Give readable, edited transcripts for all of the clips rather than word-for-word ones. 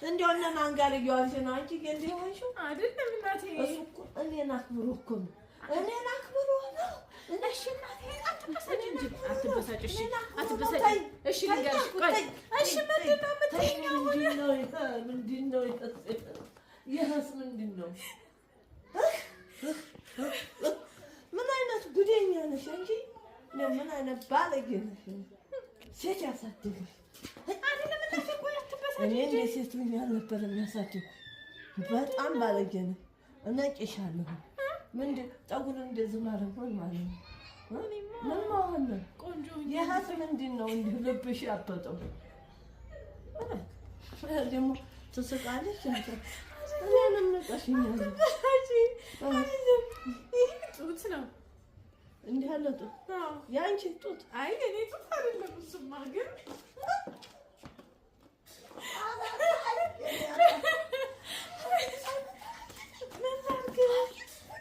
እንደው እነማን አንጋር ይዋልሽ ነው አንቺ ግን ሆንሽ አይደለም እናቴ እሱኮ እኔን አክብሮ እኮ ነው እኔን አክብሮ ነው እሺ እናቴ አትበሳጭ እንጂ አትበሳጭ እሺ አትበሳጭ እሺ ልንገርሽ ቆይ እሺ ምንድነው የምትይኛው ምንድነው ይሄስ ምንድነው ምን አይነት ጉደኛ ነሽ አንቺ ምን አይነት ባለጌ ነሽ ሴት ያሳድግሽ አይደለም እናቴ ቆይ አትበሳጭ እኔ እንደ ሴት ምን ያልነበር የሚያሳድግ በጣም ባለጌ ነሽ እነጭሻለሁ ምንድን ጠጉር እንደዚህ ማድረግ ምን ማለት ነው ምን ማለት ነው ቆንጆ ይሄስ ምንድነው እንዲህ ልብሽ ያበጠው ደግሞ ትስቃለች አንተ እኔንም ነቀሽኛል ጡት ነው እንዲህ አለ ጡት ያንቺ ጡት አይ እኔ ጡት አይደለም እሱማ ግን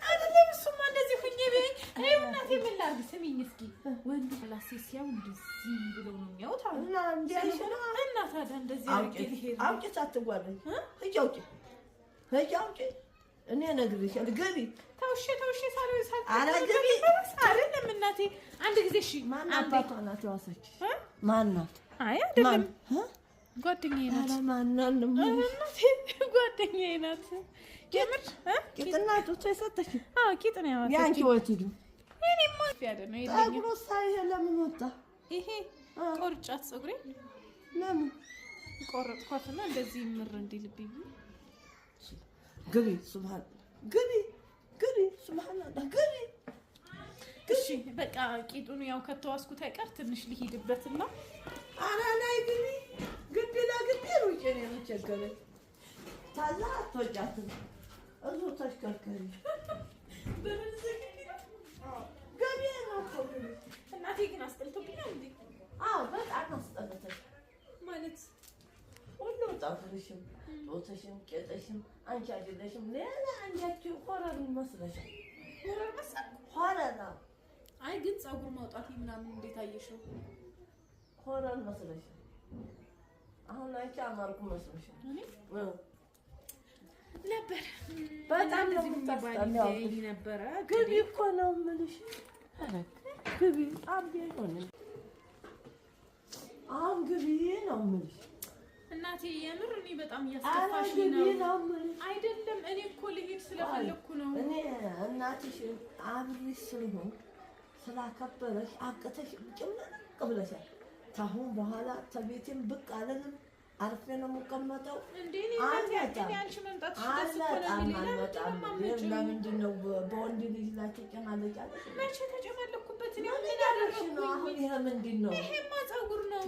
አይደለም እሱማ እንደዚህ ሁኜ በይ እኔ እናቴ ምን ላድርግ ስሚኝ እስኪ ወንድ ክላስ ሲያው እንደዚህ ብሎ ነው የሚያወጣ እና እንዲያይሽ እና ታዲያ እንደዚህ አውጪ ሳትጓለኝ አውጪ እኔ እነግርሻለሁ ገቢ ተውሽ ሳይሆን ኧረ ገቢ አይደለም እናቴ አንድ ጊዜ እሺ ማን አባቷ ናት ያወሰች ማን ናት አይ አይደለም ጓደኛዬ ናት ኧረ ማን ናት እናቴ ጓደኛዬ ናት የምር ቂጥና ጡት የሰጠሽ ቂጥ ነው ያወሰች ያንቺ ወትዱ እኔማ ያደነ ይለኝ ፀጉሩ ሳይሄ ለምን ወጣ ይሄ ቆርጫት ፀጉሬ ለምን ቆረጥኳትና እንደዚህ ምር እንዲልብኝ ግቢ ሱብሃንአላህ ግቢ እሺ በቃ ቂጡን ያው ከተዋስኩት አይቀር ትንሽ ልሂድበትና አናናይ ግቢ ለግቢ ሩጭ ነው የምቸገረኝ ታዛ አትወጫትም እዚሁ ተሽከርከሪ ገቢ ነው እኮ እናቴ ግን አስጠልቶብኛል እንዴ በጣም አስጠልቶኝ ማለት ሁሉ ጠፍርሽም ጦትሽም ቄጥሽም አንቺ አይደለሽም ሌላ አንቺ ሆረር መስለሻል ሆረር አይ ግን ፀጉር ማውጣት ምናምን እንዴት አየሽው ሆረር መስለሻል አሁን አንቺ አማርኩ መስለሻል ነበር በጣም ነው የምታስጠላው ነበር ግቢ እኮ ነው የምልሽ ግቢ አሁን ግቢ ነው የምልሽ እናቴ የምር እኔ በጣም ያስከፋሽ ነው አይደለም እኔ እኮ ልሄድ ስለፈለኩ ነው እኔ እናትሽ አብሬሽ ስለሆን ስላከበረሽ አቅተሽ ጭምቅ ብለሻል ታሁን በኋላ ተቤቴም ብቅ አለንም አርፌ ነው የምቀመጠው እንዴ እኔ አንቺ መምጣት ለምንድን ነው በወንድ ልጅ ላይ ተጨማለጫለሽ መቼ ተጨማለኩበት እኔ አሁን ይሄ ምንድን ነው ይሄማ ፀጉር ነው